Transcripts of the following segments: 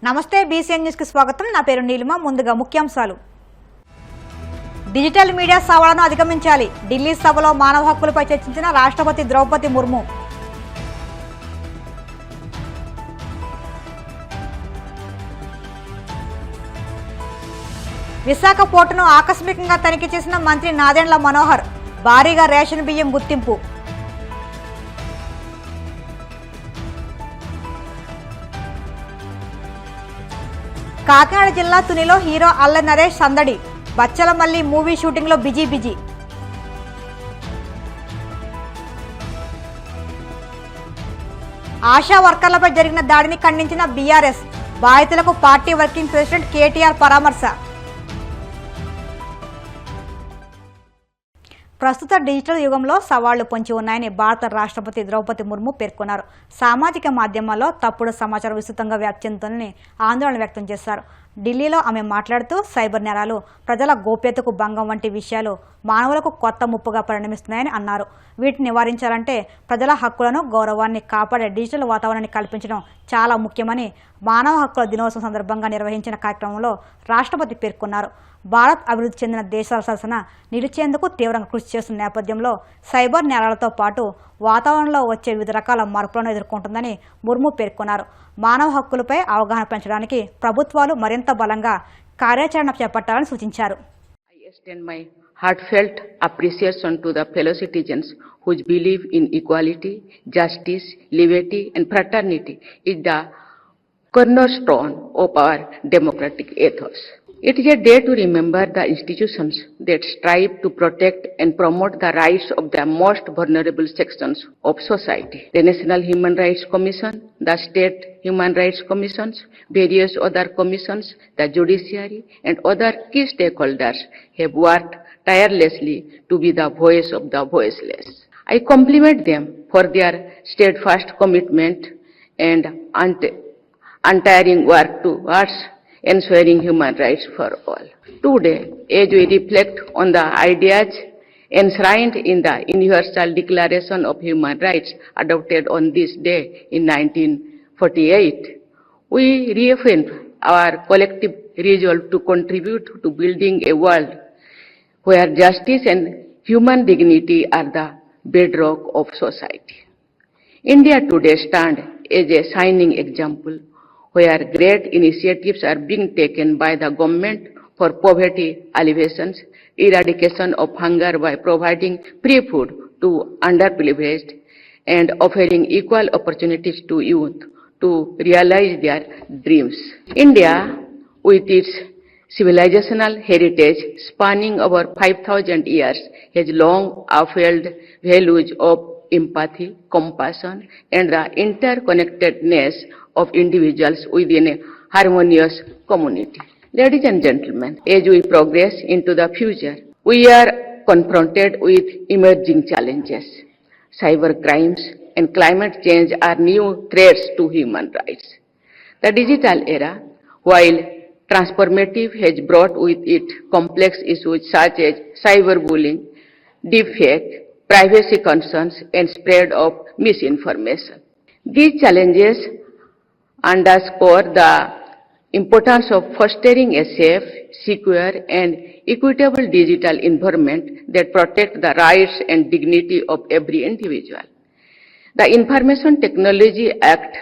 నమస్తే BCN news కి స్వాగతం। నా పేరు నీలిమ। ముందుగా ముఖ్యాంశాలు। డిజిటల్ మీడియా సవాళ్లను అధిగమించాలి। ఢిల్లీ సభలో మానవ హక్కులపై చర్చించిన రాష్ట్రపతి ద్రౌపది ముర్ము। విశాఖ పోర్టును ఆకస్మికంగా తనిఖీ చేసిన మంత్రి నాదెండ్ల మనోహర్। భారీగా రేషన్ బియ్యం గుర్తింపు। కాకినాడ జిల్లా తునిలో హీరో అల్ల నరేష్ సందడి। బచ్చలమల్లి మూవీ షూటింగ్ లో బిజీ। ఆశా వర్కర్లపై జరిగిన దాడిని ఖండించిన బీఆర్ఎస్। బాధితులకు పార్టీ వర్కింగ్ ప్రెసిడెంట్ కేటీఆర్ పరామర్శ। ప్రస్తుత డిజిటల్ యుగంలో సవాళ్లు పొంచి ఉన్నాయని భారత రాష్ట్రపతి ద్రౌపది ముర్ము పేర్కొన్నారు। సామాజిక మాధ్యమాల్లో తప్పుడు సమాచారం విస్తృతంగా వ్యాప్తి చెందుతుందని ఆందోళన వ్యక్తం చేశారు। ఢిల్లీలో ఆమె మాట్లాడుతూ సైబర్ నేరాలు, ప్రజల గోప్యతకు భంగం వంటి విషయాలు మానవులకు కొత్త ముప్పుగా పరిణమిస్తున్నాయని అన్నారు। వీటిని నివారించాలంటే ప్రజల హక్కులను, గౌరవాన్ని కాపాడే డిజిటల్ వాతావరణాన్ని కల్పించడం చాలా ముఖ్యమని మానవ హక్కుల దినోత్సవం సందర్భంగా నిర్వహించిన కార్యక్రమంలో రాష్ట్రపతి పేర్కొన్నారు। భారత్ అభివృద్ధి చెందిన దేశాల సరసన నిలిచేందుకు తీవ్రంగా కృషి చేస్తున్న నేపథ్యంలో సైబర్ నేరాలతో పాటు వాతావరణంలో వచ్చే వివిధ రకాల మార్పులను ఎదుర్కొంటుందని ముర్ము పేర్కొన్నారు। మానవ హక్కులపై అవగాహన పెంచడానికి ప్రభుత్వాలు మరింత బలంగా కార్యాచరణ చేపట్టాలని సూచించారు। I extend my heartfelt appreciation to the fellow citizens who believe in equality, justice, liberty and fraternity is the cornerstone of our democratic ethos. It is a day to remember the institutions that strive to protect and promote the rights of the most vulnerable sections of society. The National Human Rights Commission, the State Human Rights Commissions, various other commissions, the judiciary and other key stakeholders have worked tirelessly to be the voice of the voiceless. I compliment them for their steadfast commitment and untiring work towards ensuring human rights for all. Today, as we reflect on the ideas enshrined in the Universal Declaration of Human Rights adopted on this day in 1948, we reaffirm our collective resolve to contribute to building a world where justice and human dignity are the bedrock of society. India today stands as a shining example where great initiatives are being taken by the government for poverty alleviations, eradication of hunger by providing free food to underprivileged, and offering equal opportunities to youth to realize their dreams. India, with its civilizational heritage spanning over 5,000 years, has long upheld values of empathy, compassion, and the interconnectedness of individuals within a harmonious community. Ladies and gentlemen, as we progress into the future, we are confronted with emerging challenges. Cyber crimes and climate change are new threats to human rights. The digital era, while transformative, has brought with it complex issues such as cyberbullying, deepfake, privacy concerns, and spread of misinformation. These challenges underscore the importance of fostering a safe, secure, and equitable digital environment that protects the rights and dignity of every individual. The Information Technology Act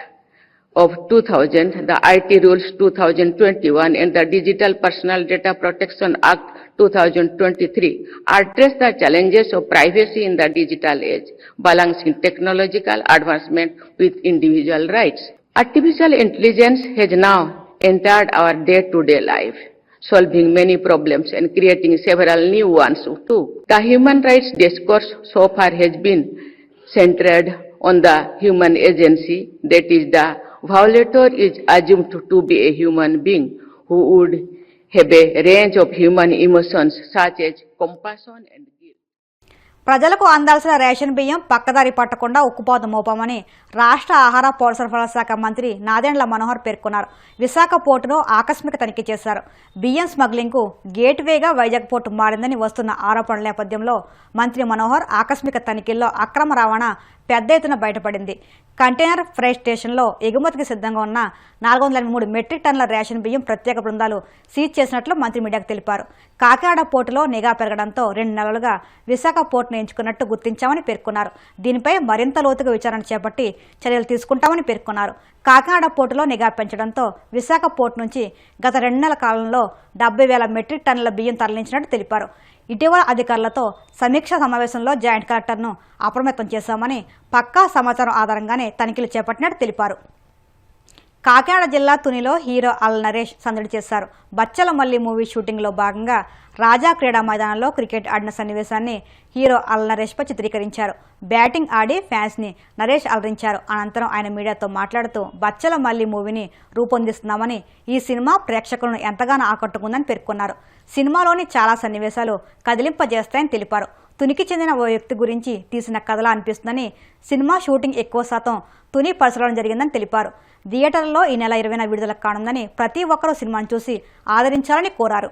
of 2000, the IT Rules 2021, and the Digital Personal Data Protection Act 2023 address the challenges of privacy in the digital age, balancing technological advancement with individual rights. Artificial intelligence has now entered our day-to-day life, solving many problems and creating several new ones too. The human rights discourse so far has been centered on the human agency, that is, the violator is assumed to be a human being who would have a range of human emotions such as compassion and guilt. ప్రజలకు అందాల్సిన ration బియ్యం పక్కదారి పట్టకుండా ఉక్కుపాదం మోపామని రాష్ట్ర ఆహార పౌర సరఫరాల శాఖ మంత్రి నాదెండ్ల మనోహర్ పేర్కొన్నారు। విశాఖ పోర్టును ఆకస్మిక తనిఖీ చేశారు। బియ్యం స్మగ్లింగ్కు గేట్వేగా వైజాగ్ పోర్టు మారిందని వస్తున్న ఆరోపణల నేపథ్యంలో మంత్రి మనోహర్ ఆకస్మిక తనిఖీల్లో అక్రమ రవాణా, పెద్ద ఎత్తున బయటపడింది. కంటైనర్ ఫ్రైట్ స్టేషన్లో ఎగుమతికి సిద్ధంగా ఉన్న 483 మెట్రిక్ టన్నుల రేషన్ బియ్యం ప్రత్యేక బృందాలు సీజ్ చేసినట్లు మంత్రి మీడియాకు తెలిపారు. కాకినాడ పోర్టులో నిఘా పెరగడంతో 2 నెలలుగా విశాఖ పోర్టును ఎంచుకున్నట్టు గుర్తించామని పేర్కొన్నారు. దీనిపై మరింత లోతుగా విచారణ చేపట్టి చర్యలు తీసుకుంటామని పేర్కొన్నారు. కాకినాడ పోర్టులో నిఘా పెంచడంతో విశాఖ పోర్టు నుంచి గత 2 నెలల కాలంలో 70,000 మెట్రిక్ టన్నుల బియ్యం తరలించినట్టు తెలిపారు. ఇటీవల అధికారులతో సమీక్షా సమావేశంలో జాయింట్ కలెక్టర్ను అప్రమత్తం చేశామని, పక్కా సమాచారం ఆధారంగానే తనిఖీలు చేపట్టినట్టు తెలిపారు. కాకినాడ జిల్లా తునిలో హీరో అల్ నరేష్ సందడి చేశారు. బచ్చల మల్లి మూవీ షూటింగ్లో భాగంగా రాజా క్రీడా మైదానంలో క్రికెట్ ఆడిన సన్నివేశాన్ని హీరో అల్ నరేష్పై చిత్రీకరించారు. బ్యాటింగ్ ఆడి ఫ్యాన్స్ని నరేష్ అలరించారు. అనంతరం ఆయన మీడియాతో మాట్లాడుతూ బచ్చల మల్లి మూవీని రూపొందిస్తున్నామని, ఈ సినిమా ప్రేక్షకులను ఎంతగానో ఆకట్టుకుందని పేర్కొన్నారు. సినిమాలోని చాలా సన్నివేశాలు కదిలింపజేస్తాయని తెలిపారు. తునికి చెందిన ఓ వ్యక్తి గురించి తీసిన కథలా అనిపిస్తుందని, సినిమా షూటింగ్ ఎక్కువ శాతం తుని పరిసరాలను జరిగిందని తెలిపారు. థియేటర్లలో ఈ నెల 20న విడుదల కానుందని, ప్రతి ఒక్కరూ సినిమాను చూసి ఆదరించాలని కోరారు.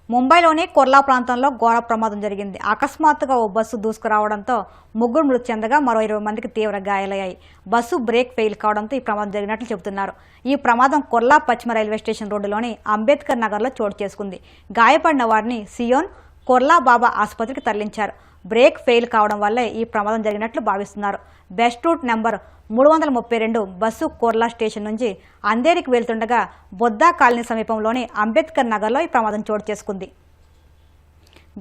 ముంబైలోని కొర్లా ప్రాంతంలో ఘోర ప్రమాదం జరిగింది. అకస్మాత్తుగా ఓ బస్సు దూసుకురావడంతో 3 మృతి చెందగా మరో 20 మందికి తీవ్ర గాయాలయ్యాయి. బస్సు బ్రేక్ ఫెయిల్ కావడంతో ఈ ప్రమాదం జరిగినట్లు చెబుతున్నారు. ఈ ప్రమాదం కొర్లా పశ్చిమ రైల్వే స్టేషన్ రోడ్డులోని అంబేద్కర్ నగర్లో చోటు చేసుకుంది. గాయపడిన వారిని సియోన్ కొర్లా బాబా ఆసుపత్రికి తరలించారు. బ్రేక్ ఫెయిల్ కావడం వల్లే ఈ ప్రమాదం జరిగినట్లు భావిస్తున్నారు. Best route number 332 bus Kurla station నుంచి అంధేరికి వెళ్తుండగా బొద్దా కాలనీ సమీపంలోని అంబేద్కర్ నగర్లో ఈ ప్రమాదం చోటు చేసుకుంది.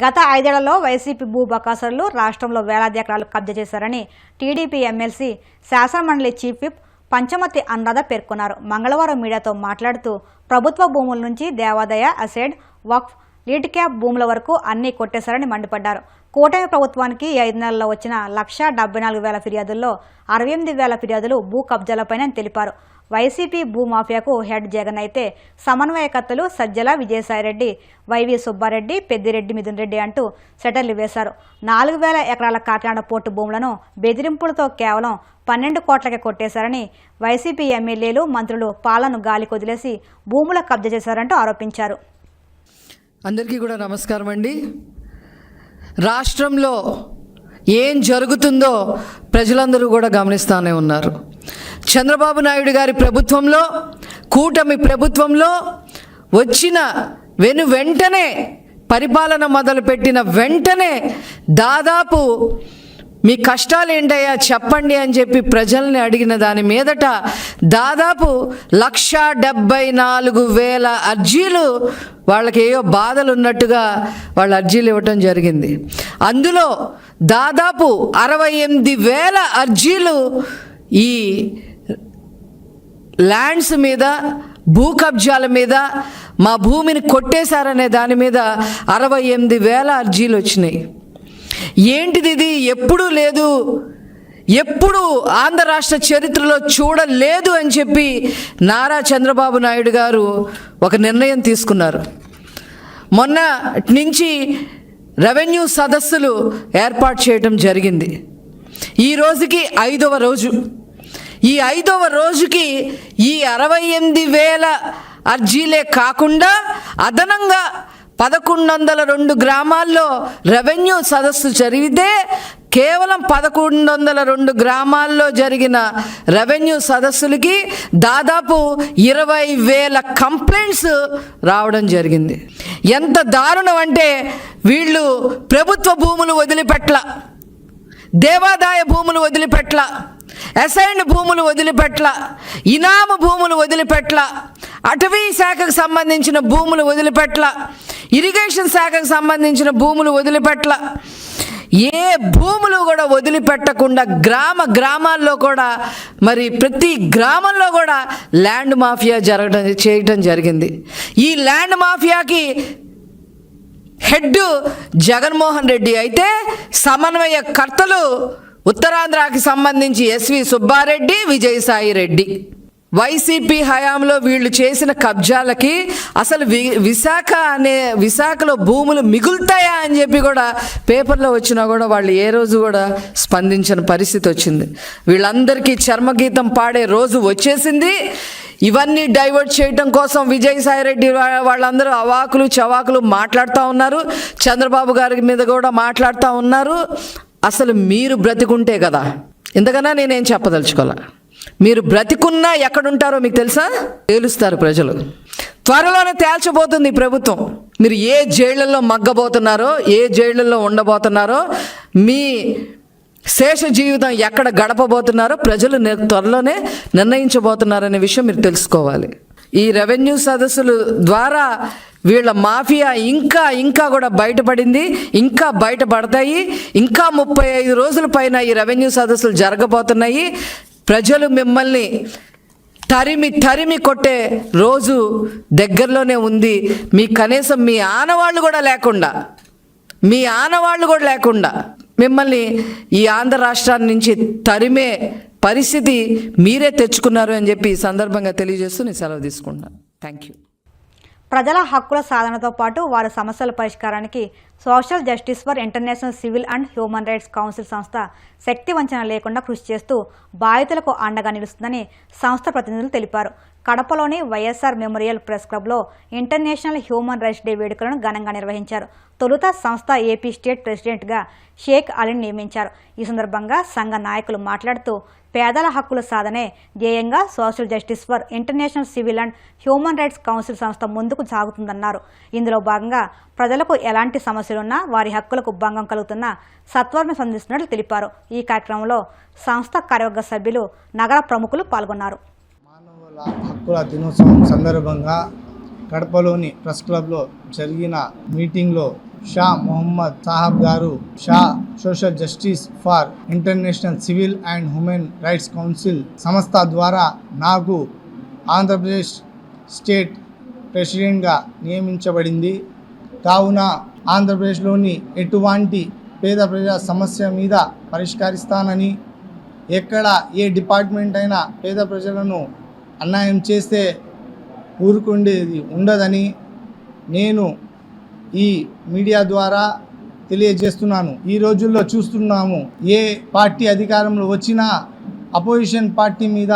గత 5 ఏళ్లలో వైసీపీ భూ బకాసురులు రాష్ట్రంలో వేలాది ఎకరాలు కబ్జా చేశారని టీడీపీ ఎమ్మెల్సీ శాసనమండలి చీఫ్ విప్ పంచమతి అనురాధ పేర్కొన్నారు. మంగళవారం మీడియాతో మాట్లాడుతూ ప్రభుత్వ భూముల నుంచి దేవాదాయ, అసెడ్, వక్ఫ్, లీడ్ క్యాప్ భూముల వరకు అన్నీ కొట్టేశారని మండిపడ్డారు. కూటమి ప్రభుత్వానికి 5 నెలల్లో వచ్చిన 174,000 ఫిర్యాదుల్లో 68,000 ఫిర్యాదులు భూ కబ్జాలపైన తెలిపారు. వైసీపీ భూమాఫియాకు హెడ్ జగన్ అయితే సమన్వయకర్తలు సజ్జల విజయసాయిరెడ్డి, వైవి సుబ్బారెడ్డి, పెద్దిరెడ్డి, మిథున్ రెడ్డి అంటూ సెటర్లు వేశారు. 4,000 ఎకరాల కాకినాడ పోర్టు భూములను బెదిరింపులతో కేవలం 12 కోట్లకే కొట్టేశారని, వైసీపీ ఎమ్మెల్యేలు, మంత్రులు పాలన గాలి కొదిలేసి భూముల కబ్జా చేశారంటూ ఆరోపించారు. అందరికీ కూడా నమస్కారం అండి. రాష్ట్రంలో ఏం జరుగుతుందో ప్రజలందరూ కూడా గమనిస్తూనే ఉన్నారు. చంద్రబాబు నాయుడు గారి ప్రభుత్వంలో, కూటమి ప్రభుత్వంలో వచ్చిన వెంటనే పరిపాలన మొదలుపెట్టిన వెంటనే దాదాపు మీ కష్టాలు ఏంటయ్యా చెప్పండి అని చెప్పి ప్రజల్ని అడిగిన దాని మీదట దాదాపు 174,000 అర్జీలు, వాళ్ళకి ఏయో బాధలు ఉన్నట్టుగా వాళ్ళ అర్జీలు ఇవ్వటం జరిగింది. అందులో దాదాపు 68,000 అర్జీలు ఈ ల్యాండ్స్ మీద, భూ కబ్జాల మీద, మా భూమిని కొట్టేశారనే దాని మీద 68,000 అర్జీలు వచ్చినాయి. ఏంటిది ఇది? ఎప్పుడూ లేదు, ఎప్పుడు ఆంధ్ర రాష్ట్ర చరిత్రలో చూడలేదు అని చెప్పి నారా చంద్రబాబు నాయుడు గారు ఒక నిర్ణయం తీసుకున్నారు. మొన్న నుంచి రెవెన్యూ సదస్సులు ఏర్పాటు చేయడం జరిగింది. ఈ రోజుకి 5వ రోజు. ఈ 5వ రోజుకి ఈ 68,000 అర్జీలే కాకుండా అదనంగా 1,102 గ్రామాల్లో రెవెన్యూ సదస్సు జరిగితే కేవలం 1,102 గ్రామాల్లో జరిగిన రెవెన్యూ సదస్సులకి దాదాపు 20,000 కంప్లైంట్స్ రావడం జరిగింది. ఎంత దారుణం అంటే వీళ్ళు ప్రభుత్వ భూములు వదిలిపెట్ల, దేవాదాయ భూములు వదిలిపెట్ల, అసైన్డ్ భూములు వదిలిపెట్ల, ఇనాము భూములు వదిలిపెట్ల, అటవీ శాఖకు సంబంధించిన భూములు వదిలిపెట్ల, ఇరిగేషన్ శాఖకు సంబంధించిన భూములు వదిలిపెట్ల, ఏ భూములు కూడా వదిలిపెట్టకుండా గ్రామాల్లో కూడా మరి ప్రతి గ్రామంలో కూడా ల్యాండ్ మాఫియా చేయటం జరిగింది. ఈ ల్యాండ్ మాఫియాకి హెడ్ జగన్మోహన్ రెడ్డి అయితే సమన్వయకర్తలు ఉత్తరాంధ్రకి సంబంధించి ఎస్వి సుబ్బారెడ్డి, విజయసాయి రెడ్డి. వైసీపీ హయాంలో వీళ్ళు చేసిన కబ్జాలకి అసలు విశాఖలో భూములు మిగులుతాయా అని చెప్పి కూడా పేపర్లో వచ్చినా కూడా వాళ్ళు ఏ రోజు కూడా స్పందించిన పరిస్థితి వచ్చింది. వీళ్ళందరికీ చర్మగీతం పాడే రోజు వచ్చేసింది. ఇవన్నీ డైవర్ట్ చేయటం కోసం విజయసాయి రెడ్డి వాళ్ళందరూ అవాకులు చవాకులు మాట్లాడుతూ ఉన్నారు. చంద్రబాబు గారి మీద కూడా మాట్లాడుతూ ఉన్నారు. అసలు మీరు బ్రతికుంటే కదా, ఇంతకన్నా నేనేం చెప్పదలుచుకోవాలా. మీరు బ్రతికున్నా ఎక్కడుంటారో మీకు తెలుసా? తేలుస్తారు ప్రజలు. త్వరలోనే తేల్చబోతుంది ఈ ప్రభుత్వం. మీరు ఏ జైళ్ళల్లో మగ్గబోతున్నారో, ఏ జైళ్ళల్లో ఉండబోతున్నారో, మీ శేష జీవితం ఎక్కడ గడపబోతున్నారో ప్రజలు త్వరలోనే నిర్ణయించబోతున్నారనే విషయం మీరు తెలుసుకోవాలి. ఈ రెవెన్యూ సదస్సుల ద్వారా వీళ్ళ మాఫియా ఇంకా కూడా బయటపడింది, ఇంకా బయటపడతాయి. ఇంకా 35 రోజుల పైన ఈ రెవెన్యూ సదస్సులు జరగబోతున్నాయి. ప్రజలు మిమ్మల్ని తరిమి కొట్టే రోజు దగ్గరలోనే ఉంది. మీ కనీసం మీ ఆనవాళ్ళు కూడా లేకుండా మిమ్మల్ని ఈ ఆంధ్ర రాష్ట్రాన్ని నుంచి తరిమే పరిస్థితి మీరే తెచ్చుకున్నారు అని చెప్పి ఈ సందర్భంగా తెలియజేస్తూ నేను సెలవు తీసుకుంటున్నాను. Thank you. ప్రజల హక్కుల సాధనతో పాటు వారి సమస్యల పరిష్కారానికి social justice for international civil and human rights council సంస్థ శక్తి వంచన లేకుండా కృషి చేస్తూ బాధితులకు అండగా నిలుస్తుందని సంస్థ ప్రతినిధులు తెలిపారు. కడపలోని వైఎస్ఆర్ మెమోరియల్ ప్రెస్ క్లబ్లో ఇంటర్నేషనల్ హ్యూమన్ రైట్స్ డే వేడుకలను ఘనంగా నిర్వహించారు. తొలుత సంస్థ ఏపీ స్టేట్ ప్రెసిడెంట్గా షేక్ అలీని నియమించారు. ఈ సందర్భంగా సంఘ నాయకులు మాట్లాడుతూ పేదల హక్కుల సాధనే ధ్యేయంగా social justice for international civil and human rights council సంస్థ ముందుకు సాగుతుందన్నారు. ఇందులో భాగంగా ప్రజలకు ఎలాంటి సమస్యలున్నా వారి హక్కులకు భంగం కలుగుతున్నా సత్వరమే స్పందిస్తున్నట్లు తెలిపారు. ఈ కార్యక్రమంలో సంస్థ కార్యవర్గ సభ్యులు, నగర ప్రముఖులు పాల్గొన్నారు. మానవుల హక్కుల దినోత్సవం సందర్భంగా కడపలోని ప్రెస్ క్లబ్లో జరిగిన మీటింగ్లో షా మొహమ్మద్ సాహబ్ గారు social justice for international civil and human rights council సంస్థ ద్వారా నాకు ఆంధ్రప్రదేశ్ స్టేట్ ప్రెసిడెంట్గా నియమించబడింది. కావున ఆంధ్రప్రదేశ్లోని ఎటువంటి పేద ప్రజా సమస్య మీద పరిష్కరిస్తానని, ఎక్కడ ఏ డిపార్ట్మెంట్ అయినా పేద ప్రజలను అన్యాయం చేస్తే ఊరుకుండేది ఉండదని నేను ఈ మీడియా ద్వారా తెలియజేస్తున్నాను. ఈ రోజుల్లో చూస్తున్నాము, ఏ పార్టీ అధికారంలో వచ్చినా అపోజిషన్ పార్టీ మీద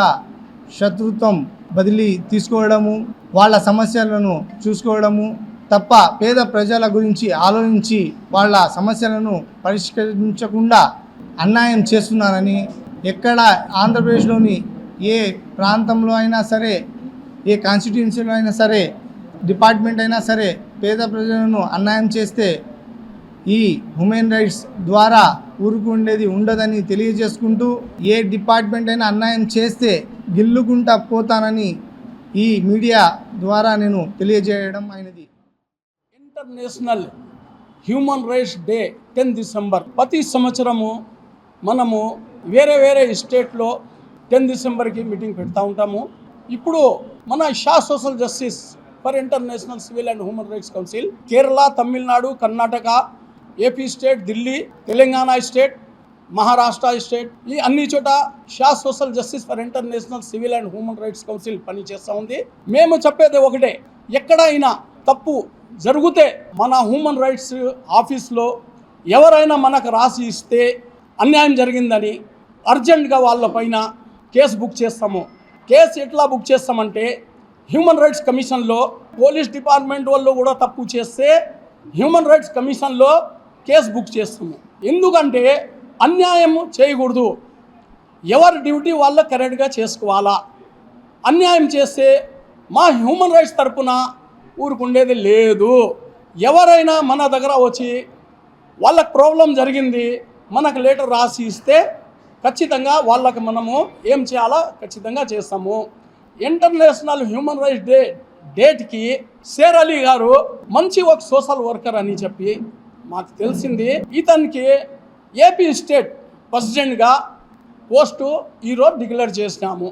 శత్రుత్వం బదిలీ తీసుకోవడము, వాళ్ళ సమస్యలను చూసుకోవడము తప్ప పేద ప్రజల గురించి ఆలోచించి వాళ్ళ సమస్యలను పరిష్కరించకుండా అన్యాయం చేస్తున్నారని, ఎక్కడ ఆంధ్రప్రదేశ్లోని ఏ ప్రాంతంలో అయినా సరే, ఏ కాన్స్టిట్యున్సీలో అయినా సరే, డిపార్ట్మెంట్ అయినా సరే పేద ప్రజలను అన్యాయం చేస్తే ఈ హ్యూమన్ రైట్స్ ద్వారా ఊరుకుండేది ఉండదని తెలియజేసుకుంటూ, ఏ డిపార్ట్మెంట్ అయినా అన్యాయం చేస్తే గిల్లుకుంటా పోతానని ఈ మీడియా ద్వారా నేను తెలియజేయడం అయినది. International human rights day 10 December ప్రతి సంవత్సరము మనము వేరే స్టేట్లో 10 డిసెంబర్కి మీటింగ్ పెడతా ఉంటాము. ఇప్పుడు మన Shah social justice for international civil and human rights council Kerala, Tamil Nadu, Karnataka, AP state, Delhi, Telangana state, Maharashtra state, ఈ అన్ని చోట Shah social justice for international civil and human rights council పనిచేస్తూ ఉంది. మేము చెప్పేది ఒకటే, ఎక్కడైనా తప్పు జరిగితే మన హ్యూమన్ రైట్స్ ఆఫీస్లో ఎవరైనా మనకు రాసి ఇస్తే అన్యాయం జరిగిందని అర్జెంటుగా వాళ్ళపైన కేసు బుక్ చేస్తాము. కేసు ఎట్లా బుక్ చేస్తామంటే, హ్యూమన్ రైట్స్ కమిషన్లో పోలీస్ డిపార్ట్మెంట్ వాళ్ళు కూడా తప్పు చేస్తే హ్యూమన్ రైట్స్ కమిషన్లో కేసు బుక్ చేస్తాము. ఎందుకంటే అన్యాయం చేయకూడదు, ఎవరి డ్యూటీ వాళ్ళ కరెక్ట్గా చేసుకోవాలా. అన్యాయం చేస్తే మా హ్యూమన్ రైట్స్ తరపున ఊరుకుండేది లేదు. ఎవరైనా మన దగ్గర వచ్చి వాళ్ళకి ప్రాబ్లం జరిగింది మనకు లెటర్ రాసి ఇస్తే ఖచ్చితంగా వాళ్ళకి మనము ఏం చేయాలో ఖచ్చితంగా చేస్తాము. ఇంటర్నేషనల్ హ్యూమన్ రైట్స్ డే డేట్కి షేర్ అలీ గారు మంచి ఒక సోషల్ వర్కర్ అని చెప్పి మాకు తెలిసింది. ఇతనికి ఏపీ స్టేట్ ప్రెసిడెంట్గా పోస్టు ఈరోజు డిక్లేర్ చేసినాము.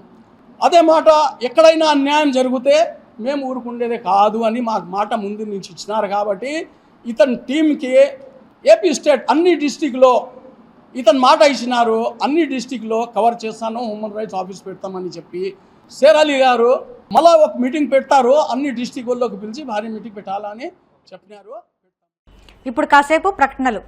అదే మాట, ఎక్కడైనా అన్యాయం జరిగితే మేము ఊరుకుండేదే కాదు అని మాకు మాట ముందు నుంచి ఇచ్చినారు. కాబట్టి ఇతని టీంకి ఏపీ స్టేట్ అన్ని డిస్టిక్లో ఇతను మాట ఇచ్చినారు, అన్ని డిస్టిక్లో కవర్ చేస్తాను, హ్యూమన్ రైట్స్ ఆఫీస్ పెడతామని చెప్పి షేర్ అలీ గారు మళ్ళా ఒక మీటింగ్ పెడతారు, అన్ని డిస్టిక్ వాళ్ళకి పిలిచి భారీ మీటింగ్ పెట్టాలని చెప్పినారు. ఇప్పుడు కాసేపు ప్రకటనలు.